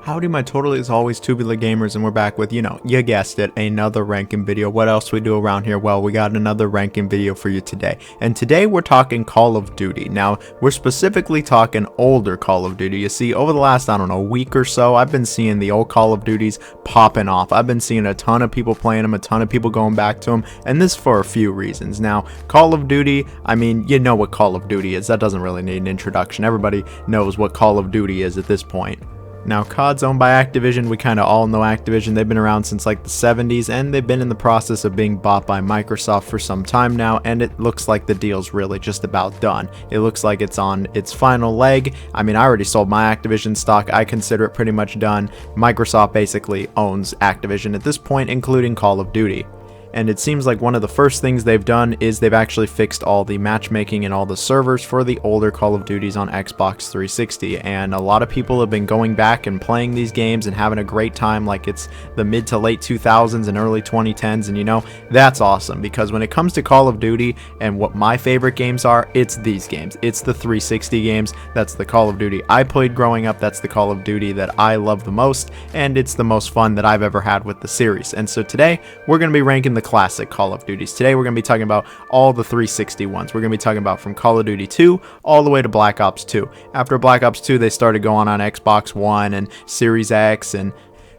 Howdy my totally as always tubular gamers, and we're back with, you guessed it, another ranking video. What else we do around here? Well, we got another ranking video for you today. And today we're talking Call of Duty. Now, we're specifically talking older Call of Duty. You see, over the last, week or so, I've been seeing the old Call of Duties popping off. I've been seeing a ton of people playing them, a ton of people going back to them, and this for a few reasons. Now, Call of Duty, you know what Call of Duty is. That doesn't really need an introduction. Everybody knows what Call of Duty is at this point. Now, COD's owned by Activision. We kind of all know Activision. They've been around since like the 70s, and they've been in the process of being bought by Microsoft for some time now, and it looks like the deal's really just about done. It looks like it's on its final leg. I already sold my Activision stock. I consider it pretty much done. Microsoft basically owns Activision at this point, including Call of Duty. And it seems like one of the first things they've done is they've actually fixed all the matchmaking and all the servers for the older Call of Duties on Xbox 360. And a lot of people have been going back and playing these games and having a great time like it's the mid to late 2000s and early 2010s. And that's awesome, because when it comes to Call of Duty and what my favorite games are, it's these games. It's the 360 games. That's the Call of Duty I played growing up. That's the Call of Duty that I love the most. And it's the most fun that I've ever had with the series. And so today we're going to be ranking the classic Call of Duties. Today we're going to be talking about all the 360 ones. We're going to be talking about from Call of Duty 2 all the way to Black Ops 2. After Black Ops 2, they started going on Xbox One and Series X and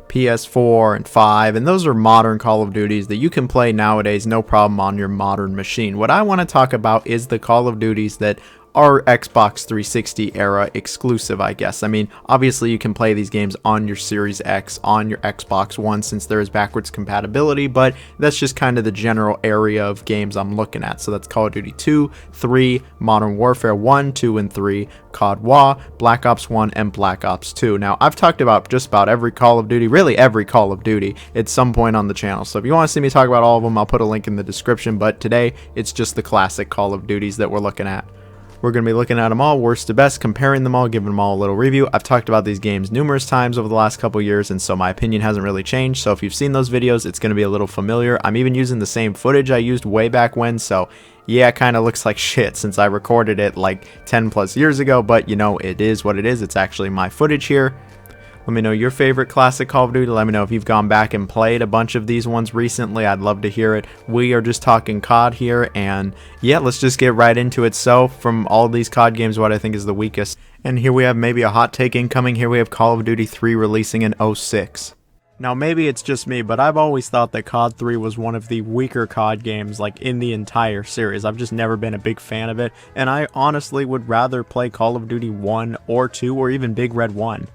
PS4 and 5, and those are modern Call of Duties that you can play nowadays no problem on your modern machine. What I want to talk about is the Call of Duties that are Xbox 360 era exclusive, I guess. Obviously you can play these games on your Series X, on your Xbox One, since there is backwards compatibility, but that's just kind of the general area of games I'm looking at. So that's Call of Duty 2, 3, Modern Warfare 1, 2, and 3, COD WA, Black Ops 1, and Black Ops 2. Now, I've talked about just about every Call of Duty, really every Call of Duty, at some point on the channel. So if you want to see me talk about all of them, I'll put a link in the description, but today it's just the classic Call of Duties that we're looking at. We're going to be looking at them all, worst to best, comparing them all, giving them all a little review. I've talked about these games numerous times over the last couple years, and so my opinion hasn't really changed. So if you've seen those videos, it's going to be a little familiar. I'm even using the same footage I used way back when, so yeah, it kind of looks like shit since I recorded it like 10 plus years ago, but it is what it is. It's actually my footage here. Let me know your favorite classic Call of Duty. Let me know if you've gone back and played a bunch of these ones recently. I'd love to hear it. We are just talking COD here, and yeah, let's just get right into it. So, from all these COD games, what I think is the weakest. And here we have maybe a hot take incoming. Here we have Call of Duty 3 releasing in 2006. Now, maybe it's just me, but I've always thought that COD 3 was one of the weaker COD games, like, in the entire series. I've just never been a big fan of it, and I honestly would rather play Call of Duty 1 or 2 or even Big Red 1.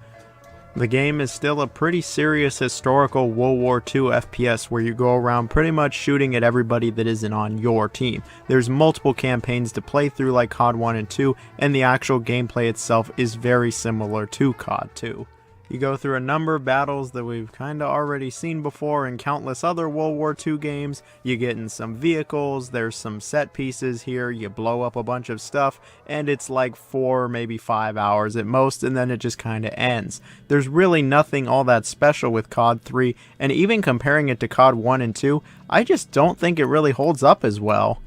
The game is still a pretty serious historical World War II FPS where you go around pretty much shooting at everybody that isn't on your team. There's multiple campaigns to play through like COD 1 and 2, and the actual gameplay itself is very similar to COD 2. You go through a number of battles that we've kind of already seen before in countless other World War II games. You get in some vehicles, there's some set pieces here, you blow up a bunch of stuff, and it's like 4, maybe 5 hours at most, and then it just kind of ends. There's really nothing all that special with COD 3, and even comparing it to COD 1 and 2, I just don't think it really holds up as well.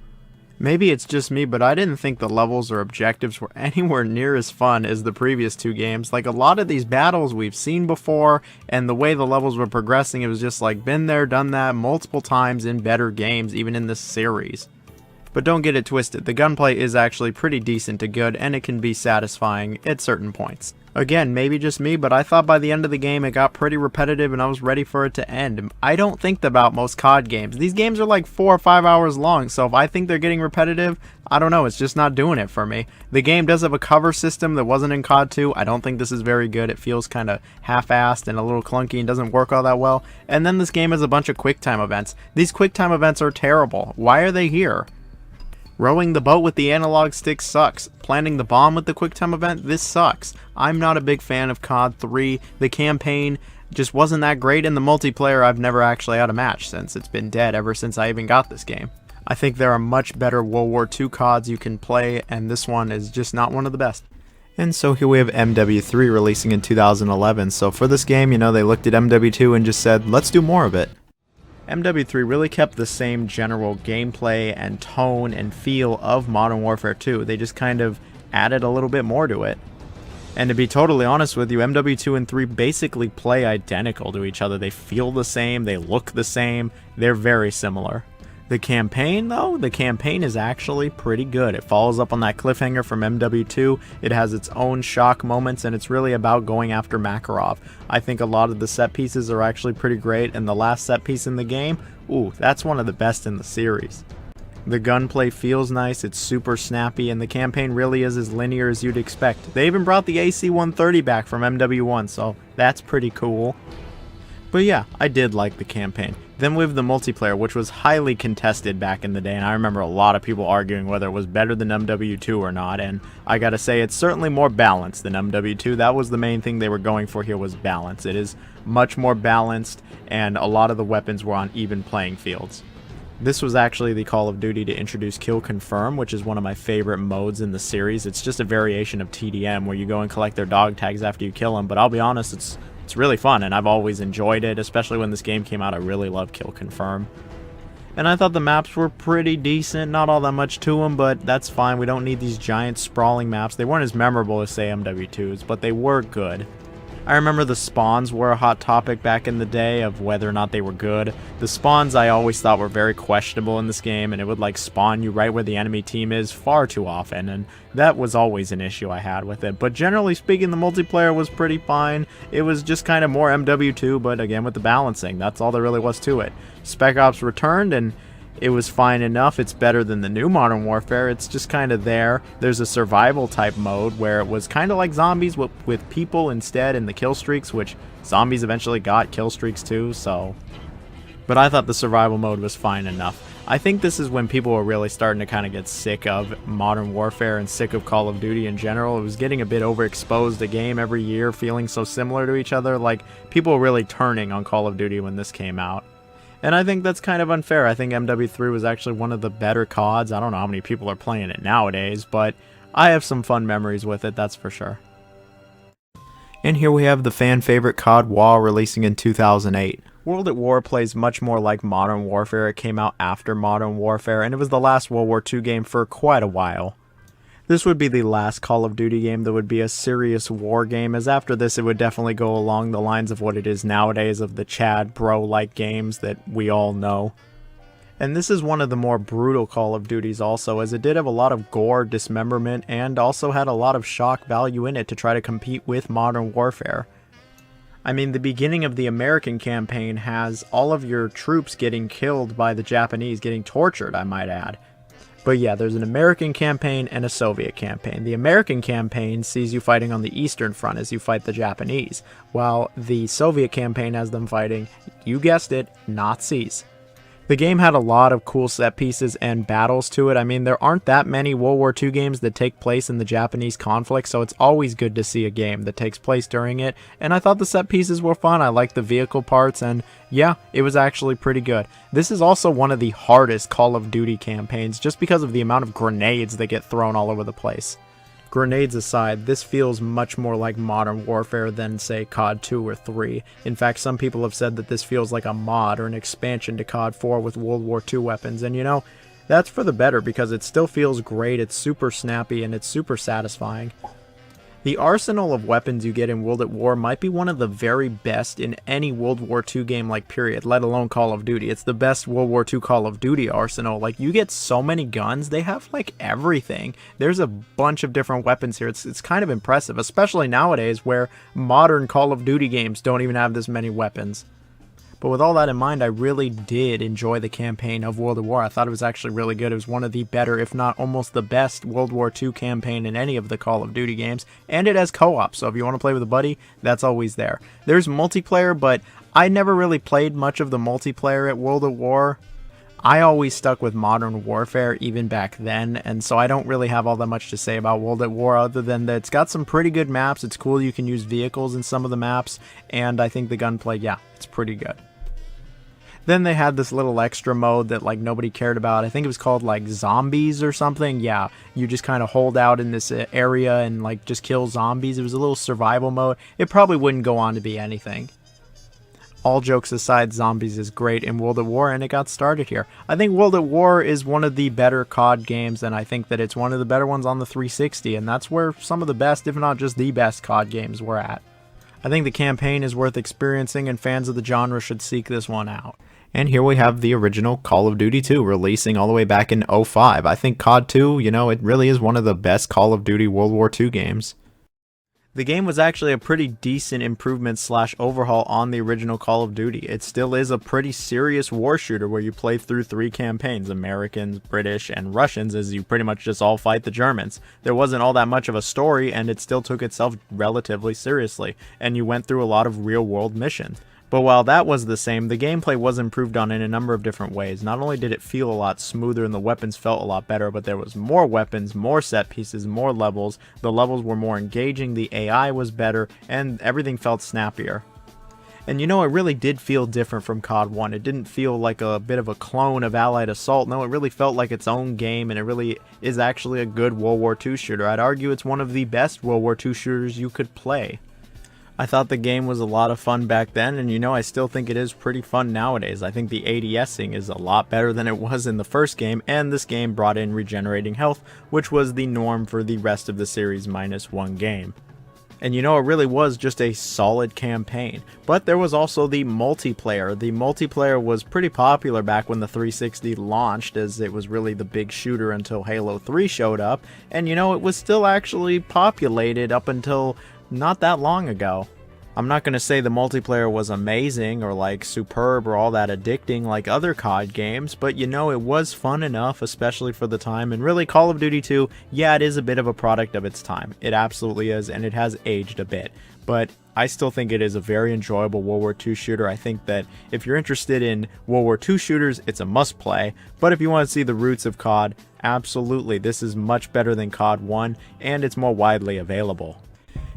Maybe it's just me, but I didn't think the levels or objectives were anywhere near as fun as the previous two games. Like, a lot of these battles we've seen before, and the way the levels were progressing, it was just like, been there, done that multiple times in better games, even in this series. But don't get it twisted, the gunplay is actually pretty decent to good, and it can be satisfying at certain points. Again, maybe just me, but I thought by the end of the game it got pretty repetitive and I was ready for it to end. I don't think that about most COD games. These games are like 4 or 5 hours long, so if I think they're getting repetitive, I don't know, it's just not doing it for me. The game does have a cover system that wasn't in COD 2. I don't think this is very good. It feels kind of half-assed and a little clunky and doesn't work all that well. And then this game has a bunch of QuickTime events. These QuickTime events are terrible. Why are they here? Rowing the boat with the analog stick sucks. Planting the bomb with the QuickTime event, this sucks. I'm not a big fan of COD 3. The campaign just wasn't that great, and the multiplayer I've never actually had a match since. It's been dead ever since I even got this game. I think there are much better World War II CODs you can play, and this one is just not one of the best. And so here we have MW3 releasing in 2011. So for this game, they looked at MW2 and just said, let's do more of it. MW3 really kept the same general gameplay and tone and feel of Modern Warfare 2. They just kind of added a little bit more to it. And to be totally honest with you, MW2 and 3 basically play identical to each other. They feel the same, they look the same, they're very similar. The campaign, though, the campaign is actually pretty good. It follows up on that cliffhanger from MW2. It has its own shock moments, and it's really about going after Makarov. I think a lot of the set pieces are actually pretty great, and the last set piece in the game, ooh, that's one of the best in the series. The gunplay feels nice, it's super snappy, and the campaign really is as linear as you'd expect. They even brought the AC-130 back from MW1, so that's pretty cool. But yeah, I did like the campaign. Then we have the multiplayer, which was highly contested back in the day, and I remember a lot of people arguing whether it was better than MW2 or not, and I gotta say, it's certainly more balanced than MW2. That was the main thing they were going for here, was balance. It is much more balanced, and a lot of the weapons were on even playing fields. This was actually the Call of Duty to introduce Kill Confirm, which is one of my favorite modes in the series. It's just a variation of TDM, where you go and collect their dog tags after you kill them, but I'll be honest, it's really fun, and I've always enjoyed it, especially when this game came out. I really love Kill Confirm. And I thought the maps were pretty decent, not all that much to them, but that's fine. We don't need these giant sprawling maps. They weren't as memorable as, say, MW2's, but they were good. I remember the spawns were a hot topic back in the day of whether or not they were good. The spawns I always thought were very questionable in this game, and it would like spawn you right where the enemy team is far too often, and that was always an issue I had with it. But generally speaking, the multiplayer was pretty fine. It was just kind of more MW2, but again with the balancing, that's all there really was to it. Spec Ops returned, and it was fine enough. It's better than the new Modern Warfare. It's just kind of there. There's a survival type mode where it was kind of like zombies with people instead, and the kill streaks, which zombies eventually got kill streaks too, so. But I thought the survival mode was fine enough. I think this is when people were really starting to kind of get sick of Modern Warfare and sick of Call of Duty in general. It was getting a bit overexposed, a game every year feeling so similar to each other. Like, people were really turning on Call of Duty when this came out. And I think that's kind of unfair. I think MW3 was actually one of the better CODs. I don't know how many people are playing it nowadays, but I have some fun memories with it, that's for sure. And here we have the fan favorite COD WoW releasing in 2008. World at War plays much more like Modern Warfare. It came out after Modern Warfare, and it was the last World War II game for quite a while. This would be the last Call of Duty game that would be a serious war game, as after this it would definitely go along the lines of what it is nowadays, of the Chad Bro-like games that we all know. And this is one of the more brutal Call of Duties also, as it did have a lot of gore, dismemberment, and also had a lot of shock value in it to try to compete with Modern Warfare. I mean, the beginning of the American campaign has all of your troops getting killed by the Japanese, getting tortured, I might add. But yeah, there's an American campaign and a Soviet campaign. The American campaign sees you fighting on the Eastern Front as you fight the Japanese, while the Soviet campaign has them fighting, you guessed it, Nazis. The game had a lot of cool set pieces and battles to it. I mean, there aren't that many World War II games that take place in the Japanese conflict, so it's always good to see a game that takes place during it. And I thought the set pieces were fun. I liked the vehicle parts, and yeah, it was actually pretty good. This is also one of the hardest Call of Duty campaigns, just because of the amount of grenades that get thrown all over the place. Grenades aside, this feels much more like Modern Warfare than, say, COD 2 or 3. In fact, some people have said that this feels like a mod or an expansion to COD 4 with World War II weapons, and you know, that's for the better because it still feels great, it's super snappy, and it's super satisfying. The arsenal of weapons you get in World at War might be one of the very best in any World War II game, like, period, let alone Call of Duty. It's the best World War II Call of Duty arsenal. Like, you get so many guns, they have, like, everything. There's a bunch of different weapons here. It's kind of impressive, especially nowadays where modern Call of Duty games don't even have this many weapons. But with all that in mind, I really did enjoy the campaign of World at War. I thought it was actually really good. It was one of the better, if not almost the best, World War II campaign in any of the Call of Duty games. And it has co-op, so if you want to play with a buddy, that's always there. There's multiplayer, but I never really played much of the multiplayer at World at War. I always stuck with Modern Warfare even back then, and so I don't really have all that much to say about World at War other than that it's got some pretty good maps. It's cool you can use vehicles in some of the maps, and I think the gunplay, yeah, it's pretty good. Then they had this little extra mode that like nobody cared about. I think it was called like zombies or something. Yeah, you just kind of hold out in this area and like just kill zombies. It was a little survival mode. It probably wouldn't go on to be anything. all jokes aside, zombies is great in World at War, and it got started here. I think World at War is one of the better COD games, and I think that it's one of the better ones on the 360, and that's where some of the best, if not just the best, COD games were at. I think the campaign is worth experiencing, and fans of the genre should seek this one out. And here we have the original Call of Duty 2 releasing all the way back in 2005. I think COD 2, it really is one of the best Call of Duty World War II games. The game was actually a pretty decent improvement / overhaul on the original Call of Duty. It still is a pretty serious war shooter where you play through 3 campaigns, Americans, British, and Russians, as you pretty much just all fight the Germans. There wasn't all that much of a story, and it still took itself relatively seriously, and you went through a lot of real world missions. But while that was the same, the gameplay was improved on in a number of different ways. Not only did it feel a lot smoother and the weapons felt a lot better, but there was more weapons, more set pieces, more levels. The levels were more engaging, the AI was better, and everything felt snappier. And it really did feel different from COD 1. It didn't feel like a bit of a clone of Allied Assault. No, it really felt like its own game, and it really is actually a good World War II shooter. I'd argue it's one of the best World War II shooters you could play. I thought the game was a lot of fun back then, and I still think it is pretty fun nowadays. I think the ADSing is a lot better than it was in the first game, and this game brought in regenerating health, which was the norm for the rest of the series minus one game. And it really was just a solid campaign. But there was also the multiplayer. The multiplayer was pretty popular back when the 360 launched, as it was really the big shooter until Halo 3 showed up, and it was still actually populated up until not that long ago. I'm not going to say the multiplayer was amazing or superb or all that addicting like other COD games, but it was fun enough, especially for the time. And really, Call of Duty 2, yeah, it is a bit of a product of its time. It absolutely is, and it has aged a bit. But I still think it is a very enjoyable World War II shooter. I think that if you're interested in World War II shooters, it's a must play. But if you want to see the roots of COD, absolutely, this is much better than COD 1, and it's more widely available.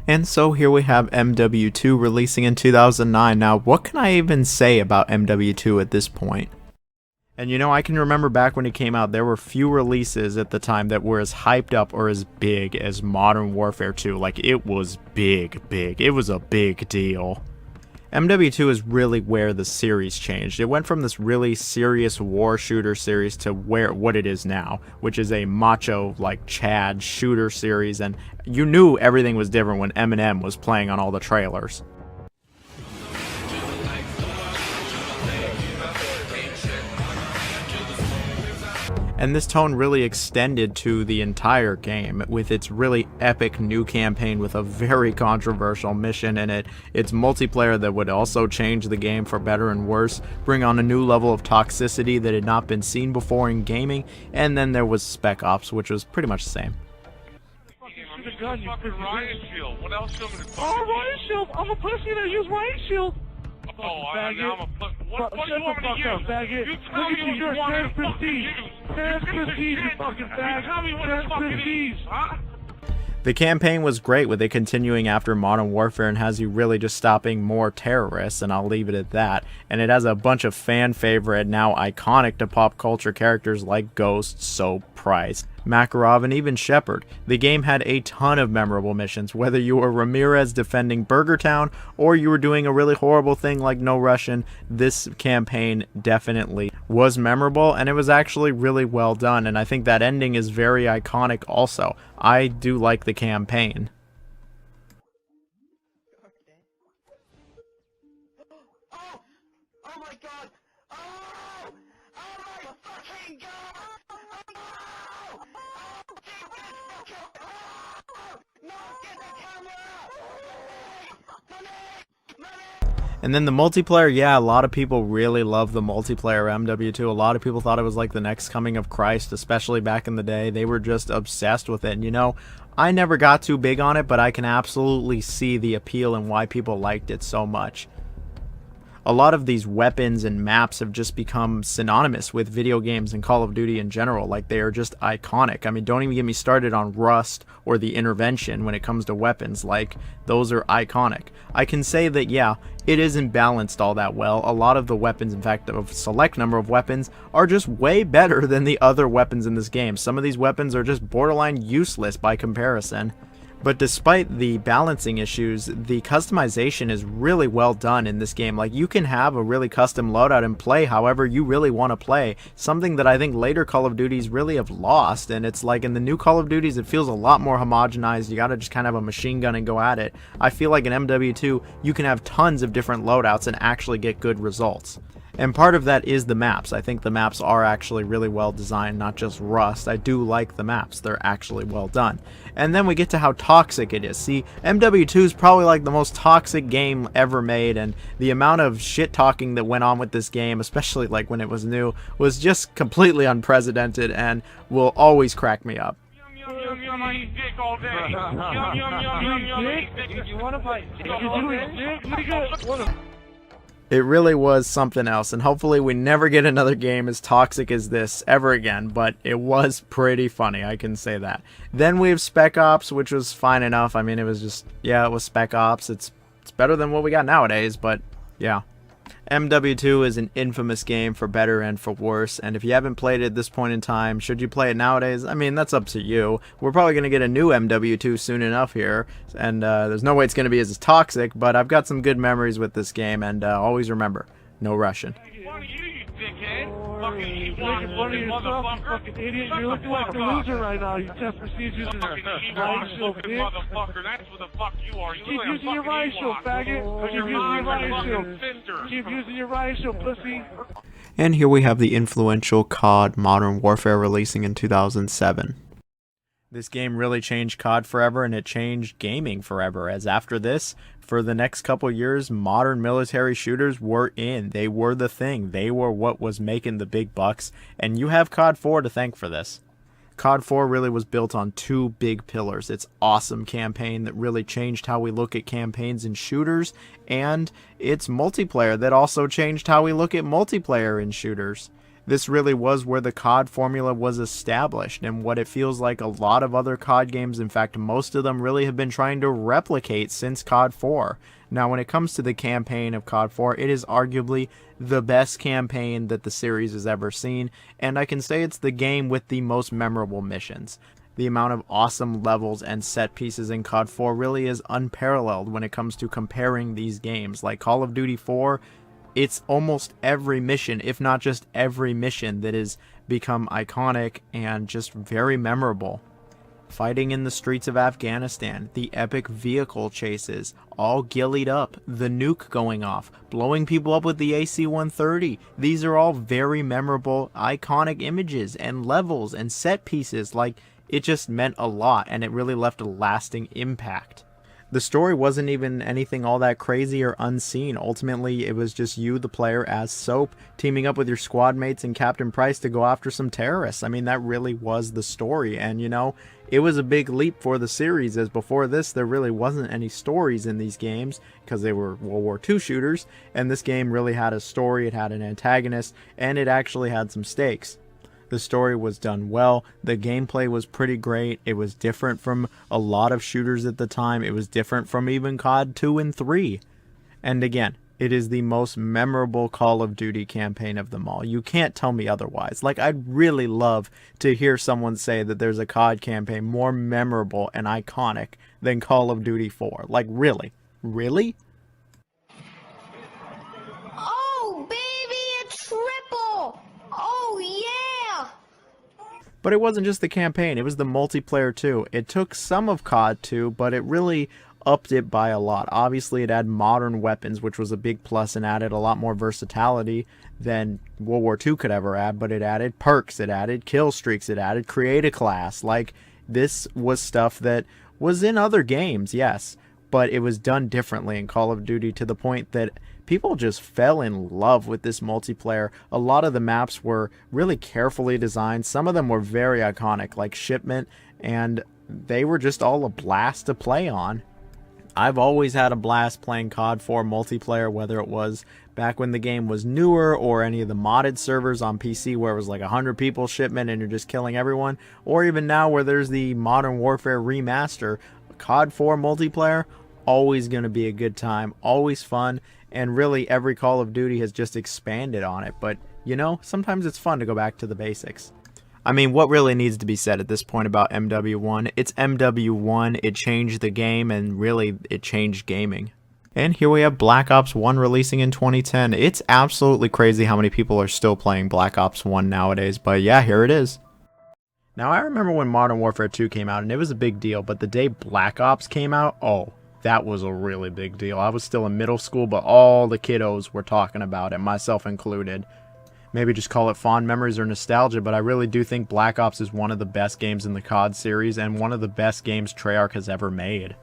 And so here we have MW2 releasing in 2009. Now, what can I even say about MW2 at this point? And I can remember back when it came out, there were few releases at the time that were as hyped up or as big as Modern Warfare 2. It was big. It was a big deal. MW2 is really where the series changed. It went from this really serious war shooter series to what it is now, which is a macho, Chad shooter series, and you knew everything was different when Eminem was playing on all the trailers. And this tone really extended to the entire game with its really epic new campaign with a very controversial mission in it, its multiplayer that would also change the game for better and worse, bring on a new level of toxicity that had not been seen before in gaming, and then there was Spec Ops, which was pretty much the same. Riot Shield. What else you want me to Oh, Riot Shield! I'm a pussy that use Riot Shield! Oh, now I'm a what do you want me to use? Faggot. You tell me what you want me to fucking use. Prestige, you fucking faggot. Tell me what it's fucking is, huh? The campaign was great with it continuing after Modern Warfare and has you really just stopping more terrorists, and I'll leave it at that. And it has a bunch of fan favorite, now iconic to pop culture characters like Ghost, Soap, Price, Makarov, and even Shepard. The game had a ton of memorable missions, whether you were Ramirez defending Burger Town or you were doing a really horrible thing like No Russian. This campaign definitely was memorable, and it was actually really well done, and I think that ending is very iconic also. I do like the campaign. Oh my god! Oh! Oh my fucking god! Oh! Oh! No, get the camera! And then the multiplayer, yeah, a lot of people really love the multiplayer MW2. A lot of people thought it was like the next coming of Christ, especially back in the day. They were just obsessed with it. And I never got too big on it, but I can absolutely see the appeal and why people liked it so much. A lot of these weapons and maps have just become synonymous with video games and Call of Duty in general. They are just iconic. I mean, don't even get me started on Rust or the Intervention when it comes to weapons. Those are iconic. I can say that, yeah, it isn't balanced all that well. A lot of the weapons, in fact, a select number of weapons, are just way better than the other weapons in this game. Some of these weapons are just borderline useless by comparison. But despite the balancing issues, the customization is really well done in this game. Like, you can have a really custom loadout and play however you really want to play, something that I think later Call of Duties really have lost. And it's like in the new Call of Duties, it feels a lot more homogenized. You gotta just kind of have a machine gun and go at it. I feel like in MW2, you can have tons of different loadouts and actually get good results. And part of that is the maps. I think the maps are actually really well designed, not just Rust. I do like the maps. They're actually well done. And then we get to how toxic it is. See, MW2 is probably like the most toxic game ever made, and the amount of shit talking that went on with this game, especially like when it was new, was just completely unprecedented and will always crack me up. Yum, yum, yum, I eat dick all day. Yum, yum, yum, yum, yum, I eat dick. You wanna fight? It really was something else, and hopefully we never get another game as toxic as this ever again, but it was pretty funny, I can say that. Then we have Spec Ops, which was fine enough. I mean, it was just, yeah, it was Spec Ops. It's better than what we got nowadays, but yeah. MW2 is an infamous game for better and for worse, and if you haven't played it at this point in time, should you play it nowadays? I mean, that's up to you. We're probably going to get a new MW2 soon enough here, and there's no way it's going to be as toxic, but I've got some good memories with this game, and always remember, no Russian. Fucking idiot, you're looking like a loser right now. You just received using your riot shield, bitch. Motherfucker, that's what the fuck you are. Keep using your riot shield, faggot. Keep using your riot shield. Keep using your riot shield, pussy. And here we have the influential COD Modern Warfare releasing in 2007. This game really changed COD forever, and it changed gaming forever, as after this, for the next couple years, modern military shooters were in. They were the thing. They were what was making the big bucks, and you have COD 4 to thank for this. COD 4 really was built on two big pillars. Its awesome campaign that really changed how we look at campaigns and shooters, and its multiplayer that also changed how we look at multiplayer in shooters. This really was where the COD formula was established, and what it feels like a lot of other COD games, in fact most of them, really have been trying to replicate since COD 4. Now when it comes to the campaign of COD 4, it is arguably the best campaign that the series has ever seen, and I can say it's the game with the most memorable missions. The amount of awesome levels and set pieces in COD 4 really is unparalleled when it comes to comparing these games. Like Call of Duty 4, it's almost every mission, if not just every mission, that has become iconic and just very memorable. Fighting in the streets of Afghanistan, the epic vehicle chases, all ghillied up, the nuke going off, blowing people up with the AC-130. These are all very memorable, iconic images and levels and set pieces. Like, it just meant a lot, and it really left a lasting impact. The story wasn't even anything all that crazy or unseen. Ultimately, it was just you, the player, as Soap, teaming up with your squad mates and Captain Price to go after some terrorists. I mean, that really was the story. And, you know, it was a big leap for the series, as before this, there really wasn't any stories in these games because they were World War II shooters. And this game really had a story, it had an antagonist, and it actually had some stakes. The story was done well, the gameplay was pretty great, it was different from a lot of shooters at the time, it was different from even COD 2 and 3. And again, it is the most memorable Call of Duty campaign of them all. You can't tell me otherwise. Like, I'd really love to hear someone say that there's a COD campaign more memorable and iconic than Call of Duty 4. Like, really? Really? Oh, baby, a triple! Oh, yeah! But it wasn't just the campaign, it was the multiplayer too. It took some of COD 2, but it really upped it by a lot. Obviously, it had modern weapons, which was a big plus, and added a lot more versatility than World War II could ever add, but it added perks, it added kill streaks, it added create a class. Like, this was stuff that was in other games, yes, but it was done differently in Call of Duty to the point that people just fell in love with this multiplayer. A lot of the maps were really carefully designed. Some of them were very iconic, like Shipment, and they were just all a blast to play on. I've always had a blast playing COD 4 multiplayer, whether it was back when the game was newer or any of the modded servers on PC where it was like 100 people Shipment and you're just killing everyone, or even now where there's the Modern Warfare remaster. COD 4 multiplayer, always going to be a good time, always fun, and really every Call of Duty has just expanded on it. But, you know, sometimes it's fun to go back to the basics. I mean, what really needs to be said at this point about MW1? It's MW1, it changed the game, and really, it changed gaming. And here we have Black Ops 1 releasing in 2010. It's absolutely crazy how many people are still playing Black Ops 1 nowadays, but yeah, here it is. Now, I remember when Modern Warfare 2 came out, and it was a big deal, but the day Black Ops came out, oh, that was a really big deal. I was still in middle school, but all the kiddos were talking about it, myself included. Maybe just call it fond memories or nostalgia, but I really do think Black Ops is one of the best games in the COD series and one of the best games Treyarch has ever made.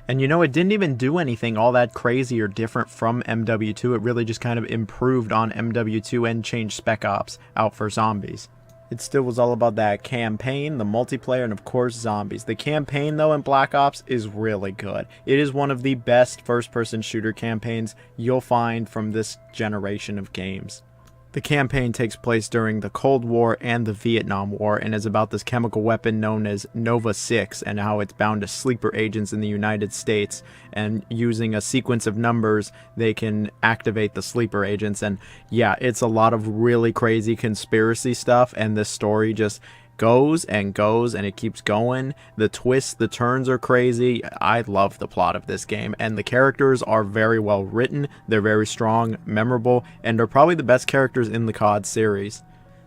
And you know, it didn't even do anything all that crazy or different from MW2. It really just kind of improved on MW2 and changed Spec Ops out for zombies. It still was all about that campaign, the multiplayer, and of course zombies. The campaign though in Black Ops is really good. It is one of the best first-person shooter campaigns you'll find from this generation of games. The campaign takes place during the Cold War and the Vietnam War and is about this chemical weapon known as Nova 6 and how it's bound to sleeper agents in the United States, and using a sequence of numbers they can activate the sleeper agents. And yeah, it's a lot of really crazy conspiracy stuff, and this story just goes and goes and it keeps going. The twists, the turns are crazy. I love the plot of this game, and the characters are very well written. They're very strong, memorable, and are probably the best characters in the COD series.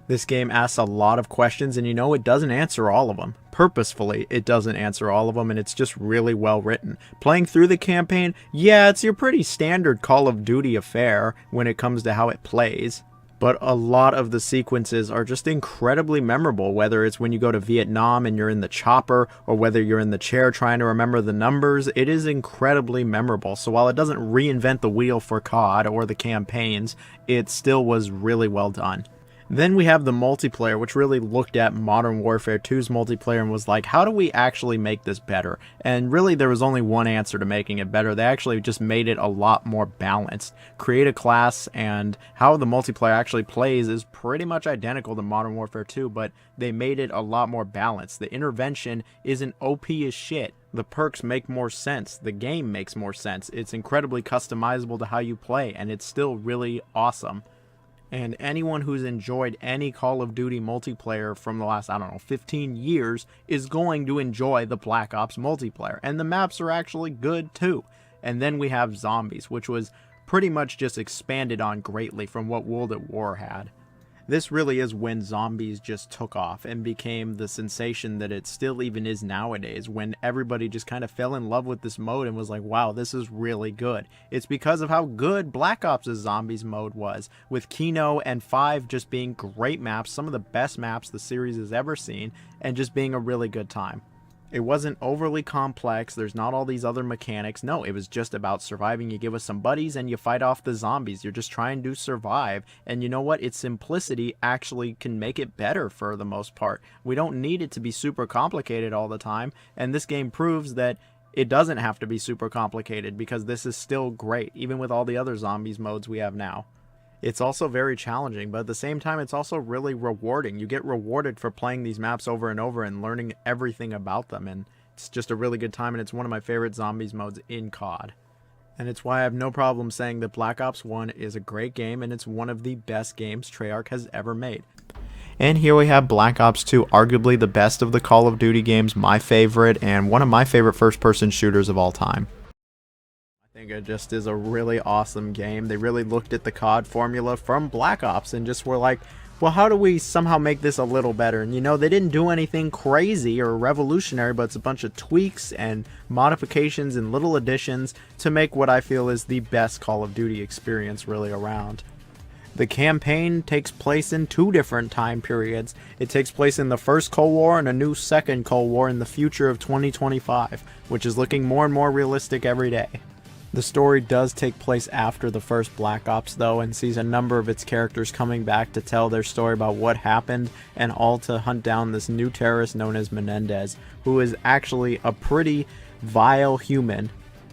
This game asks a lot of questions, and you know, it doesn't answer all of them. Purposefully, it doesn't answer all of them, and it's just really well written. Playing through the campaign, yeah, it's your pretty standard Call of Duty affair when it comes to how it plays. But a lot of the sequences are just incredibly memorable, whether it's when you go to Vietnam and you're in the chopper, or whether you're in the chair trying to remember the numbers. It is incredibly memorable. So while it doesn't reinvent the wheel for COD or the campaigns, it still was really well done. Then we have the multiplayer, which really looked at Modern Warfare 2's multiplayer and was like, how do we actually make this better? And really, there was only one answer to making it better. They actually just made it a lot more balanced. Create a class, and how the multiplayer actually plays is pretty much identical to Modern Warfare 2, but they made it a lot more balanced. The intervention isn't OP as shit. The perks make more sense. The game makes more sense. It's incredibly customizable to how you play, and it's still really awesome. And anyone who's enjoyed any Call of Duty multiplayer from the last, 15 years is going to enjoy the Black Ops multiplayer. And the maps are actually good too. And then we have zombies, which was pretty much just expanded on greatly from what World at War had. This really is when zombies just took off and became the sensation that it still even is nowadays, when everybody just kind of fell in love with this mode and was like, wow, this is really good. It's because of how good Black Ops' Zombies mode was, with Kino and 5 just being great maps, some of the best maps the series has ever seen, and just being a really good time. It wasn't overly complex, there's not all these other mechanics. No, it was just about surviving. You give us some buddies and you fight off the zombies. You're just trying to survive. And you know what? Its simplicity actually can make it better for the most part. We don't need it to be super complicated all the time. And this game proves that it doesn't have to be super complicated, because this is still great, even with all the other zombies modes we have now. It's also very challenging, but at the same time, it's also really rewarding. You get rewarded for playing these maps over and over and learning everything about them, and it's just a really good time, and it's one of my favorite zombies modes in COD. And it's why I have no problem saying that Black Ops 1 is a great game, and it's one of the best games Treyarch has ever made. And here we have Black Ops 2, arguably the best of the Call of Duty games, my favorite, and one of my favorite first-person shooters of all time. I think it just is a really awesome game. They really looked at the COD formula from Black Ops and just were like, well, how do we somehow make this a little better? And you know, they didn't do anything crazy or revolutionary, but it's a bunch of tweaks and modifications and little additions to make what I feel is the best Call of Duty experience really around. The campaign takes place in 2 different time periods. It takes place in the first Cold War and a new second Cold War in the future of 2025, which is looking more and more realistic every day. The story does take place after the first Black Ops though, and sees a number of its characters coming back to tell their story about what happened, and all to hunt down this new terrorist known as Menendez, who is actually a pretty vile human.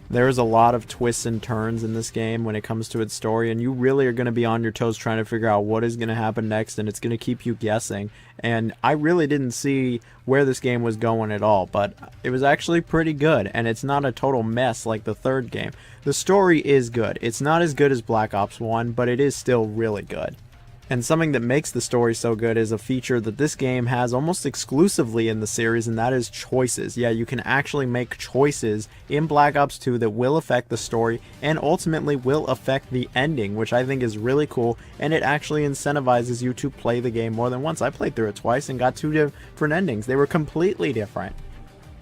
There's a lot of twists and turns in this game when it comes to its story, and you really are going to be on your toes trying to figure out what is going to happen next, and it's going to keep you guessing. And I really didn't see where this game was going at all, but it was actually pretty good, and it's not a total mess like the third game. The story is good. It's not as good as Black Ops 1, but it is still really good. And something that makes the story so good is a feature that this game has almost exclusively in the series, and that is choices. Yeah, you can actually make choices in Black Ops 2 that will affect the story and ultimately will affect the ending, which I think is really cool, and it actually incentivizes you to play the game more than once. I played through it twice and got 2 different endings. They were completely different.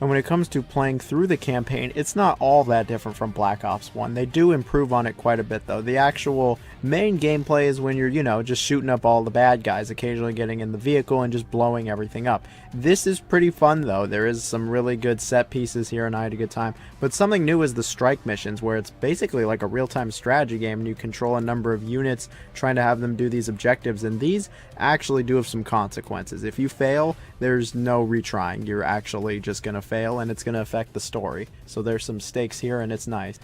And when it comes to playing through the campaign, it's not all that different from Black Ops 1. They do improve on it quite a bit though. The actual main gameplay is when you're, just shooting up all the bad guys, occasionally getting in the vehicle and just blowing everything up. This is pretty fun though. There is some really good set pieces here and I had a good time. But something new is the strike missions, where it's basically like a real-time strategy game and you control a number of units trying to have them do these objectives, and these actually do have some consequences. If you fail, there's no retrying. You're actually just going to fail and it's going to affect the story. So there's some stakes here and it's nice.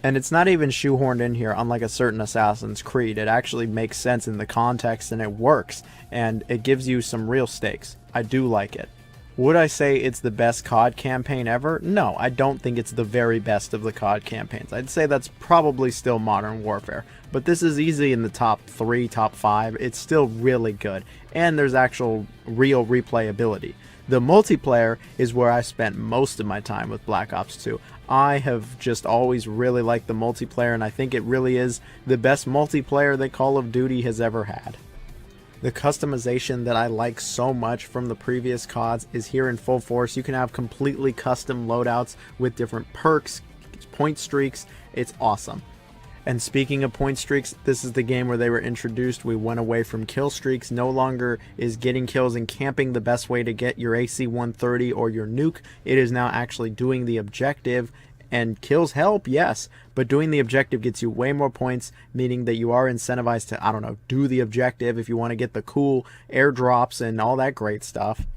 And it's not even shoehorned in here, unlike a certain Assassin's Creed. It actually makes sense in the context and it works, and it gives you some real stakes. I do like it. Would I say it's the best COD campaign ever? No, I don't think it's the very best of the COD campaigns. I'd say that's probably still Modern Warfare. But this is easy in the top 3, top 5. It's still really good. And there's actual real replayability. The multiplayer is where I spent most of my time with Black Ops 2. I have just always really liked the multiplayer, and I think it really is the best multiplayer that Call of Duty has ever had. The customization that I like so much from the previous CODs is here in full force. You can have completely custom loadouts with different perks, point streaks. It's awesome. And speaking of point streaks, this is the game where they were introduced. We went away from kill streaks. No longer is getting kills and camping the best way to get your AC-130 or your nuke. It is now actually doing the objective. And kills help, yes, but doing the objective gets you way more points, meaning that you are incentivized to, do the objective if you want to get the cool airdrops and all that great stuff.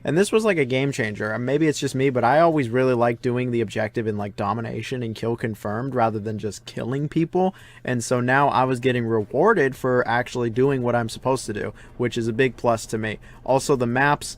And this was like a game changer. Maybe it's just me, but I always really like doing the objective in like domination and kill confirmed rather than just killing people. And so now I was getting rewarded for actually doing what I'm supposed to do, which is a big plus to me. Also, the maps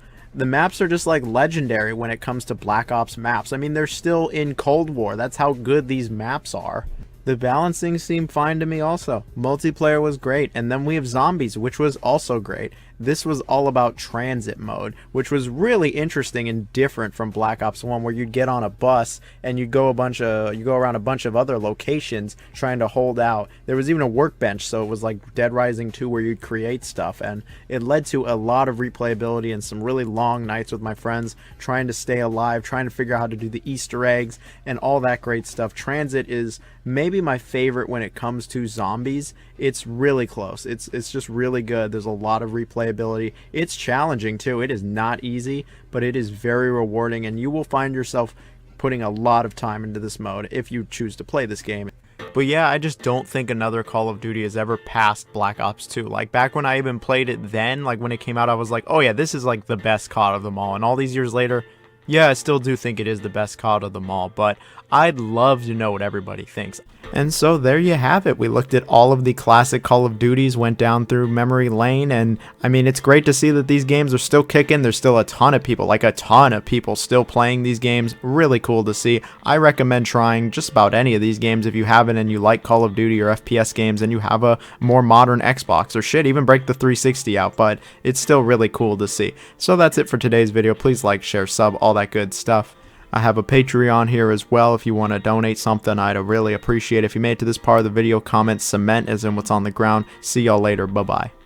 are just like legendary when it comes to Black Ops maps. I mean, they're still in Cold War. That's how good these maps are. The balancing seemed fine to me also. Multiplayer was great, and then we have zombies, which was also great. This was all about transit mode, which was really interesting and different from Black Ops 1, where you'd get on a bus and you go around a bunch of other locations trying to hold out. There was even a workbench, so it was like Dead Rising 2 where you'd create stuff, and it led to a lot of replayability and some really long nights with my friends trying to stay alive, trying to figure out how to do the Easter eggs and all that great stuff. Transit is maybe my favorite when it comes to zombies. It's really close. It's just really good. There's a lot of replayability. It's challenging too. It is not easy, but it is very rewarding, and you will find yourself putting a lot of time into this mode if you choose to play this game. But yeah, I just don't think another Call of Duty has ever passed Black Ops 2. Like, back when I even played it then, like when it came out, I was like, oh yeah, this is like the best COD of them all. And all these years later, yeah, I still do think it is the best COD of them all, but I'd love to know what everybody thinks. And so there you have it. We looked at all of the classic Call of Duties, went down through memory lane, and I mean, it's great to see that these games are still kicking. There's still a ton of people still playing these games. Really cool to see. I recommend trying just about any of these games if you haven't and you like Call of Duty or FPS games and you have a more modern Xbox, or shit, even break the 360 out, but it's still really cool to see. So that's it for today's video. Please like, share, sub, all that good stuff. I have a Patreon here as well if you want to donate something. I'd really appreciate it. If you made it to this part of the video, comment cement as in what's on the ground. See y'all later. Bye-bye.